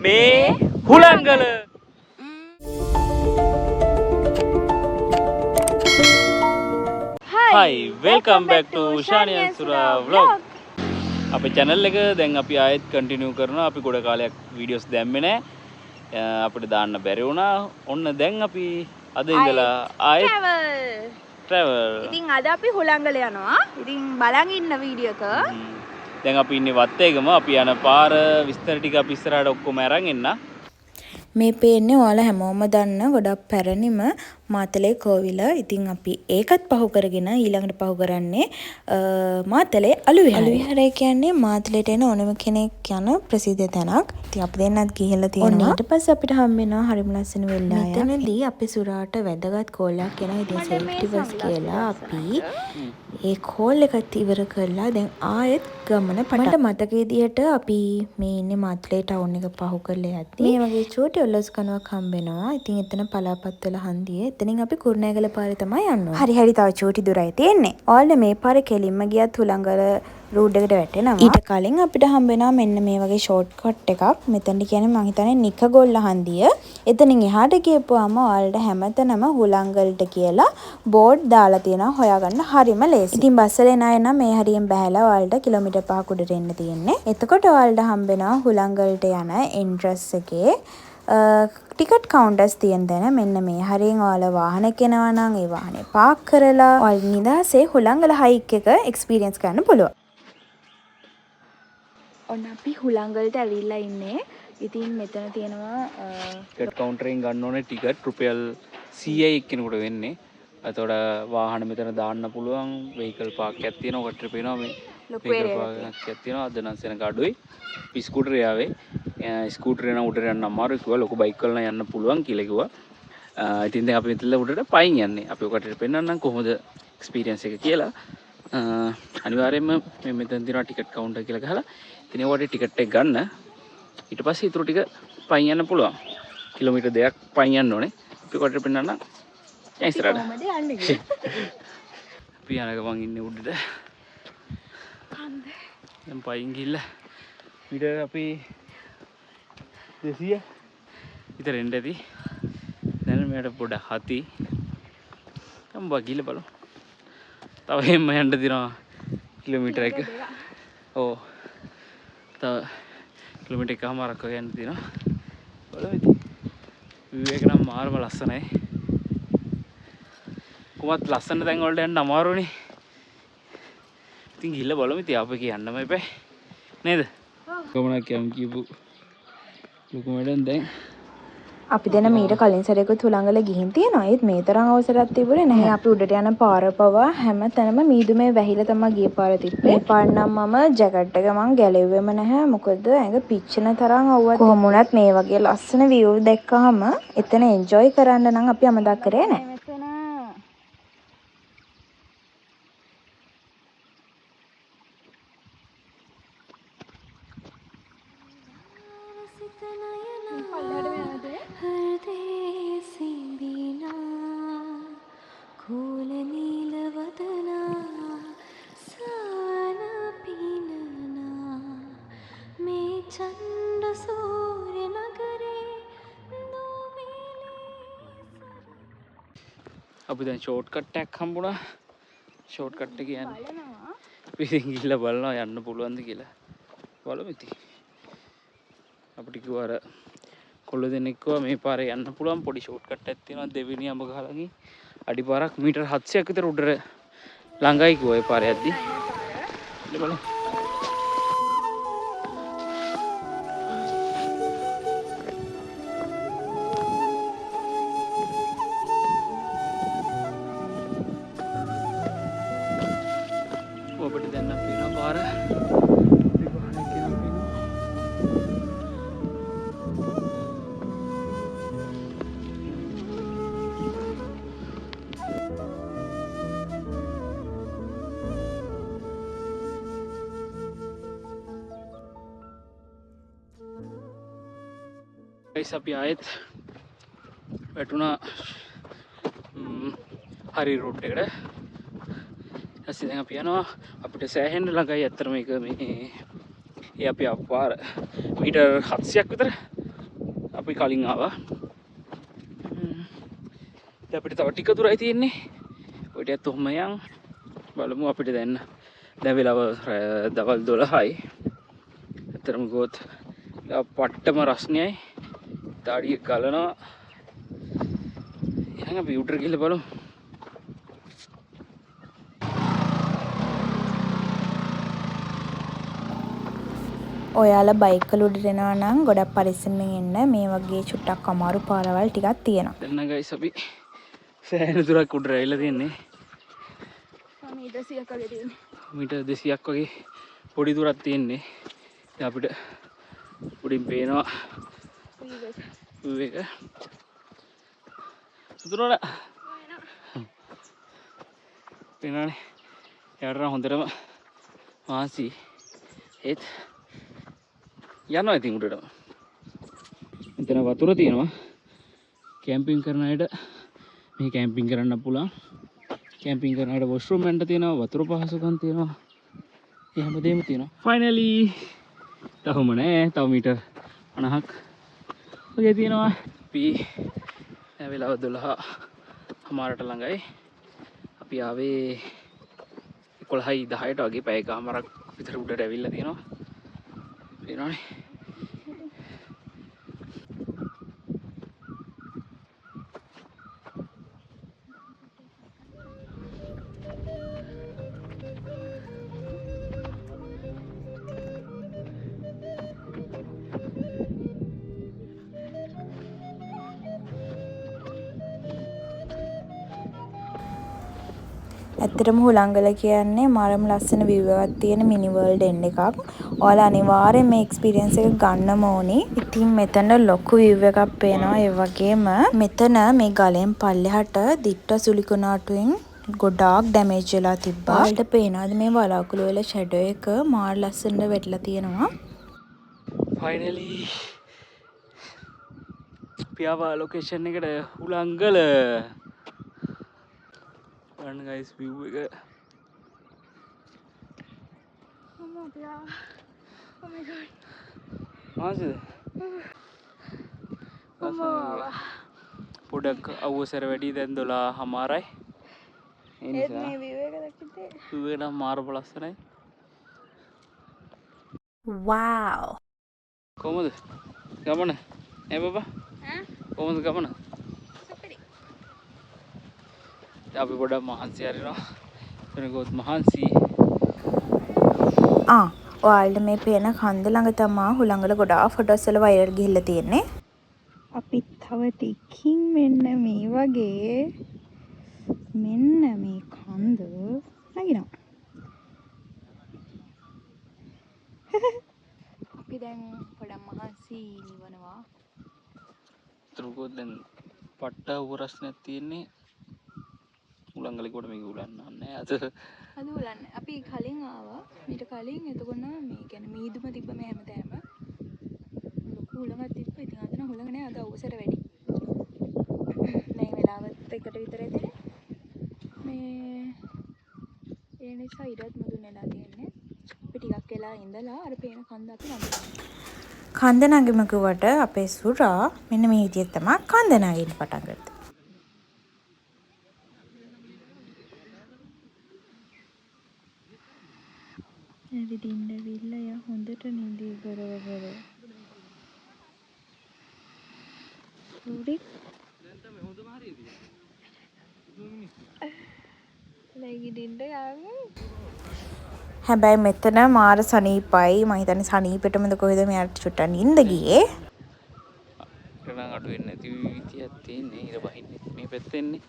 මේ හුලංගල Hi, welcome back to Shani and Sura vlog. අපේ channel එක දැන් අපි ආයෙත් continue කරනවා. අපි ගොඩ කාලයක් videos දැම්මේ නැහැ. අපිට දාන්න බැරි වුණා. ඔන්න දැන් අපි අද ඉඳලා ආයෙත් travel. ඉතින් අද අපි හුලංගල යනවා. ඉතින් බලන් ඉන්න වීඩියෝ එක. දැන් අපි ඉන්නේ වත්තේගම. අපි යන පාර විස්තර ටික අපි ඉස්සරහට ඔක්කොම අරන් එන්න. මේ පේන්නේ ඔයාලා හැමෝම දන්න ගොඩක් පැරණිම මාතලේ කෝවිල. ඉතින් අපි ඒකත් පහු කරගෙන ඊළඟට පහු කරන්නේ මාතලේ අලුවිහාරය. අලුවිහාරය කියන්නේ මාතලේට එන ඕනම කෙනෙක් යන ප්‍රසිද්ධ තැනක්. ඉතින් අපි දෙන්නත් ගිහිල්ලා තියෙනවා. ඊට පස්සේ අපිට හම්බ වෙනවා හරිම ලස්සන වෙලාවක්. මෙතනදී අපි සුරාට වැදගත් කෝලයක් එනවා. ඉතින් සේෆ්ටි බස් කියලා අපි ඒ කෝල් එකත් ඉවර කරලා දැන් ආයෙත් ගමන පටන්. මට මතක විදිහට අපි මේ ඉන්නේ මාතලේ ටවුන් එක පහු කරලා යද්දී මේ වගේ චූටි ඔල්ලස් කනුවක් හම්බ වෙනවා. ඉතින් එතන පලාපත් වල හන්දියේ එතනින් අපි කුරුණෑගල පාරේ තමයි යන්නේ. හරි තව චූටි දුරයි තියෙන්නේ. ඔයාලා මේ පාරේ කෙලින්ම ගියත් හුලංගල රූට් එකට වැටෙනවා. ඊට කලින් අපිට හම්බ වෙනවා මෙන්න මේ වගේ ෂෝට් කට් එකක්. මෙතනට කියන්නේ මම හිතන්නේ නිකගොල්ල හන්දිය. එතනින් එහාට ගියපුවාම ඔයාලට හැමතැනම හුලංගලට කියලා බෝඩ් දාලා තියෙනවා. හොයාගන්න හරිම ලේසි. ඉතින් බස් වල එන අය නම් මේ හරියෙන් බහැලා ඔයාලට කිලෝමීටර් 5ක් උඩට එන්න තියෙන්නේ. එතකොට ඔයාලට හම්බ වෙනවා හුලංගලට යන එන්ට්‍රස් එකේ ටිකට් කවුන්ටර්ස් තියෙන තැන. මෙන්න මේ හරියෙන් ඔයාලා වාහනයක් එනවා නම් ඒ වාහනේ පාක් කරලා ඔයාලා නිදාසේ හුලංගල හයික් එක එක්ස්පීරියන්ස් කරන්න පුළුවන්. ඔන්න අපි හුලංගලට ඇවිල්ලා ඉන්නේ. ඉතින් මෙතන තියෙනවා ටිකට් කවුන්ටරෙන් ගන්න ඕනේ ටිකට් රුපියල් 100යි එක්කෙනෙකුට වෙන්නේ. එතකොට වාහන මෙතන දාන්න පුළුවන්. වෙහිකල් පාක් එකක් තියෙනවා. ඔකට පේනවා මේ වෙහිකල් පාක් එකක් තියෙනවා. අද නම් සෙනග අඩුයි. ස්කූටර් යාවේ. ස්කූටර් යන උඩට යන්න අමාරුයි කිව්වා. ලොකු බයික් වල නම් යන්න පුළුවන් කියලා කිව්වා. ඉතින් දැන් අපි මෙතන උඩට පයින් යන්නේ. අපි ඔකට පෙන්නන්නම් කොහොමද එක්ස්පීරියන්ස් එක කියලා. අනිවාර්යයෙන්ම මේ මෙතන තියෙනවා ටිකට් කවුන්ටර් කියලා ගහලා ඉතින් ඒකට ටිකට් එක ගන්න. ඊට පස්සේ ඊටු ටික පයින් යන්න පුළුවන්. කිලෝමීටර් 2ක් පයින් යන්න ඕනේ. අපි කොට පෙන්නන්න යන්න ඉස්සරහට. කොහමද යන්නේ කියලා. අපි යන ගමන් ඉන්නේ උඩට. දැන් පයින් ගිහිල්ලා මීටර් අපි 200 විතර එන්න ඇති. දැන් මෙයාට පොඩ හති. නම් බගිල බලමු. තව එහෙම යන්න දිනවා කිලෝමීටර් එක. ඔව්. තව කිලෝමීටර් එකමාරක් වගේ යන්න තියෙනවා. බලමු ඉතින්. view එක නම් මාරම ලස්සනයි. කොහොමත් ලස්සන තැන් වලට යන්න අමාරුනේ. ඉතින් ගිහිල්ලා බලමු ඉතින් අපේ කියන්නම එපා. නේද? කොහොමද කියමු ලොකු මඩෙන් දැන් අපි දෙන මීට කලින් සැරේකුත් හුලංගල ගිහින් තියෙනවා. ඒත් මේ තරම් අවසරයක් තිබුණේ නැහැ. අපි උඩට යන පාර පවා හැම තැනම මීදුමේ වැහිලා තමයි ගිය පාර තිබ්බේ. මේ පාර නම් මම ජැකට් එක මං ගැලෙව්වෙම නැහැ. මොකද ඇඟ පිච්චෙන තරම් අවුවත්. කොහොම වුණත් මේ වගේ ලස්සන view දැක්කහම එතන enjoy කරන්න නම් අපි අමතක කරේ නැහැ. අපි දැන් ෂෝට් කට් එකක් හම්බුණා. ෂෝට් කට් එක යන්නේ. අපි ඉතින් ගිහිල්ලා බලනවා යන්න පුළුවන්ද කියලා. බලමු ඉතින්. අපිට කිව්වා අර කොල්ල දෙනෙක් කිව්වා මේ පාරේ යන්න පුළුවන් පොඩි ෂෝට් කට් එකක් තියෙනවා දෙවෙනි අඹ ගහලකින් අඩිපාරක් මීටර් 700ක් විතර උඩට ළඟයි කිව්වා ඒ පාරේ යද්දි. ඉතින් බලමු. ඔබට දැන් නම් පේනවා පාර. විවාහනයක් කියනවා පේනවා. guys අපි ආයෙත් වැටුණා හරි රූට් එකට. පස්සේ දැන් අපි යනවා අපිට සෑහෙන්න ළඟයි අතර මේක මේ අපි අපාර මීටර් 700ක් විතර අපි කලින් ආවා. දැන් අපිට තව ටික දුරයි තියෙන්නේ. ඔය ටිකත් ඔහම යන් බලමු අපිට දැන් වෙලාව දවල් 12යි. අතරම ගොත් පට්ටම රස්නියයි. තාඩිය ගලනවා. එහෙනම් අපි උඩට ගිහලා බලමු. ඔයාලා බයික් වල උඩට එනවා නම් ගොඩක් පරිස්සමෙන් එන්න. මේ වගේ චුට්ටක් අමාරු පාරවල් ටිකක් තියෙනවා. දැන් ගයිස් අපි සෑහෙන දුරක් උඩට ඇවිල්ලා තියෙන්නේ. මීටර් 100ක් වගේ තියෙනවා. මීටර් 200ක් වගේ පොඩි දුරක් තියෙන්නේ. දැන් අපිට උඩින් පේනවා විවේක. සතුටුන. පේනවනේ. යාට හොඳටම මාසි ඒත් යනවා ඉතින් උඩටම. මෙතන වතුර තියෙනවා. කැම්පින් කරන අයට මේ කැම්පින් කරන්න පුළුවන්. කැම්පින් කරන අයට වොෂ්රූම් එකක් තියෙනවා, වතුර පහසුකම් තියෙනවා. ඒ හැමදේම තියෙනවා. ෆයිනලි තවම නෑ. තව මීටර් 50ක් වගේ තියෙනවා. අපි වෙලාව 12:00 ළඟයි. අපි ආවේ 11:10ට වගේ පැයකමාරක් විතර උඩට ඇවිල්ලා තියෙනවා. පේනවනේ. ඇත්තටම හුලංගල කියන්නේ මාරම ලස්සන view එකක් තියෙන මිනි වර්ල්ඩ් එන්න එකක්. ඔයාලා අනිවාර්යෙන් මේ එක්ස්පීරියන්ස් එක ගන්නම ඕනි. ඉතින් මෙතන ලොකු view එකක් පේනවා. ඒ වගේම මෙතන මේ ගලෙන් පල්ලෙහාට දිට්ට සුලි කුණාටුවෙන් ගොඩාක් ඩැමේජ් වෙලා තිබ්බා. ඔයාලට පේනවාද මේ වලාකුළු වල ෂැඩෝ එක මාර ලස්සනට වැටලා තියෙනවා. ෆයිනලි පියාවා ලොකේෂන් එකට හුලංගල. බලන්න ගයිස් view එක. Oh my god. මාසෙද? පොඩක් අවුවසර වැඩි දැන් 12:00යි. ඒ නිසා මේ view එක දැක්කද? view එක නම් මාර ලස්සනයි. wow. කොහමද? ගමන? ඈ බබා? කොහමද ගමන? අපි පොඩක් මහන්සි හරිනවා. එතන ගොත් මහන්සි. ඔයාලට මේ පේන කන්ද ළඟ තමා හුලංගල ගොඩාක් ෆොටෝස් වල වයිරල් ගිහිල්ලා තියෙන්නේ. අපි තව ටිකකින් මෙන්න මේ වගේ මෙන්න මේ කන්ද නගිනවා. අපි දැන් පොඩක් මහන්සි නිවනවා. තුරුකොත් දැන් පට්ට උරස්නක් තියෙන්නේ. උලංගලේ කොට මේක උලන්නන්නේ අද උලන්නේ. අපි කලින් ආවා. මීට කලින් එතකොට මේ කියන්නේ මීදුම තිබ්බ මේ හැමතැනම. ලොකු උලඟක් තිබ්බ. ඉතින් අද නම් උලඟ නෑ. අද අවසර වැඩි. දැන් වෙලාවත් එකට විතර ඇතිනේ. මේ ඒ නිසා ඉරත් මුදුන් වෙලා තියෙන්නේ. අපි ටිකක් වෙලා ඉඳලා අර පේන කන්ද අපි නගිනවා. කන්ද නගිම කිව්වට අපේ සුරා මෙන්න මේ විදිහට තමයි කන්ද නගින්න පටන් ගත්තේ. ඇවිදින්න ඇවිල්ලා යා හොඳට නිදි කරවගල. උඩි දැන් තමයි හොඳම හරියද? නැගිටින්න යාවේ. හැබැයි මෙතන මාර සනීපයි. මම හිතන්නේ සනීපෙටමද කොහෙද මෙයාට චුට්ටක් නිින්ද ගියේ. කරන අඩු වෙන්නේ නැති විදියක් තියෙන්නේ. ඊට බහින්නේ මේ පැත්තෙන්නේ.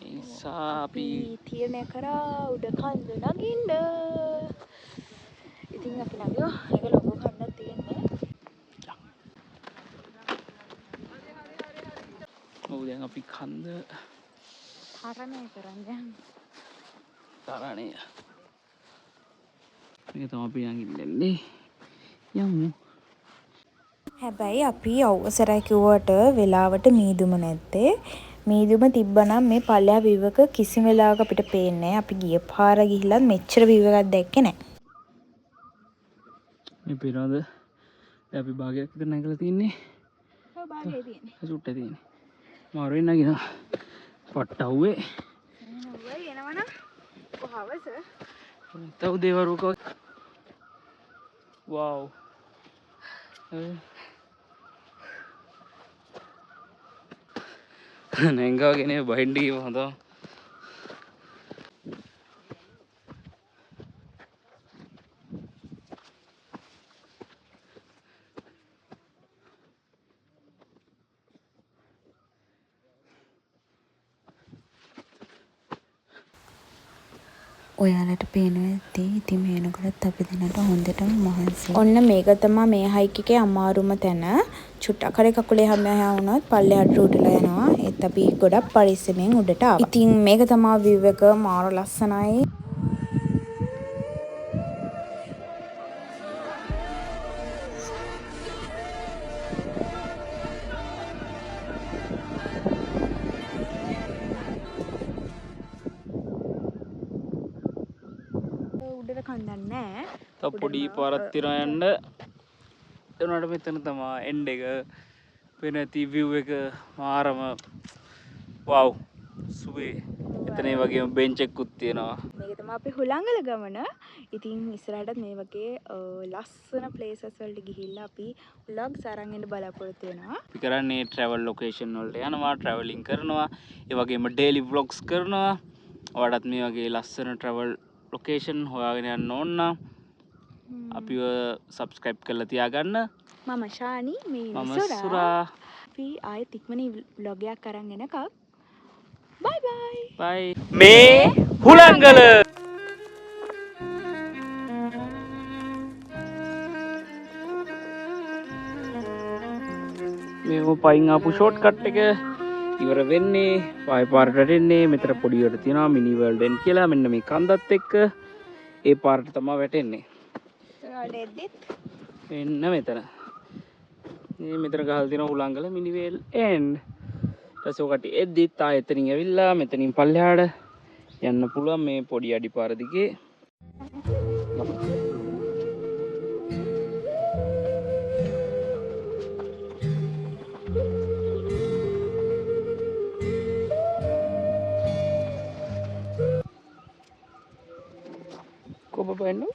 ඒ නිසා අපි තීරණය කරා උඩ කන්ද නගින්න. ඉතින් අපි නගියෝ. ඒක ලොකු කන්දක් තියෙන්නේ. ඔව් දැන් අපි කන්ද තරණය කරන්නේ. තරණය. මේක තමයි අපි යන්නේ. යමු. හැබැයි අපි අවසරයි කිව්වට වෙලාවට මීදුම නැත්තේ. මීදුම තිබ්බනම් මේ පල්ලෙහා view එක කිසිම වෙලාවක අපිට පේන්නේ නැහැ. අපි ගිය පාර ගිහිල්ලත් මෙච්චර view එකක් දැක්කේ නැහැ. මේ පිරවද අපි භාගයක් විතර නැගලා තින්නේ. ඔව් භාගයේ තියෙන්නේ. සුට්ටේ තියෙන්නේ. මාරුවෙන් නගිනවා. පට්ටව්වේ. නෝවයි එනවනම් කොහවස? තව දේවරුවක. වව්. නැංගාගෙන බහින්ඩ කිව හොඳ. ඔයාලට පේනවා ඇති ඉතින් මේනකොටත් අපි දෙන්නට හොඳටම මහන්සි. ඔන්න මේක තමයි මේ හයික් එකේ අමාරුම තැන. චුට්ටක් හරි කකුලේ හැමයා වුණත් පල්ලෙහාට රුටලා යනවා. ඒත් අපි ගොඩක් පරිස්සමෙන් උඩට ආවා. ඉතින් මේක තමයි view එක මාර ලස්සනයි. උඩට කන්දක් නැහැ. තව පොඩි පාරක් තියනවා යන්න. එතනට මෙතන තමයි එන්ඩ් එක. වෙන ඇති view එක මාරම වව් සුවේ. එතන ඒ වගේම බෙන්ච් එකකුත් තියෙනවා. මේක තමයි අපේ හුළංගල ගමන. ඉතින් ඉස්සරහටත් මේ වගේ ලස්සන ප්ලේසස් වලට ගිහිල්ලා අපි vlogs අරන් එන්න බලාපොරොත්තු වෙනවා. අපි කරන්නේ travel location වලට යනවා, traveling කරනවා, ඒ වගේම daily vlogs කරනවා. ඔයාලටත් මේ වගේ ලස්සන travel location හොයාගෙන යන්න ඕන නම් අපිව subscribe කරලා තියාගන්න. මම ශානි මේ මම සුරා. සුරා. අපි ආයෙත් ඉක්මනින් vlog එකක් අරන් එනකම් bye bye. bye. මේ හුළංගල මේ පයින් ආපු ෂෝට් කට් එක ඉවර වෙන්නේ පාය පාරට වැටෙන්නේ මෙතන පොඩියට තියෙනවා මිනි වර්ල්ඩ් එන් කියලා මෙන්න මේ කන්දත් එක්ක ඒ පාරට තමයි වැටෙන්නේ. එන්න මෙතන මේ මෙතන ගහලා තියෙනවා හුළංගල මිනි වර්ල්ඩ් එන්. ඊටසේ ඔකට එද්දිත් ආයෙ එතනින් ඇවිල්ලා මෙතනින් පල්ලෙහාට යන්න පුළුවන් මේ පොඩි අඩිපාර දිගේ. Kau apa benda?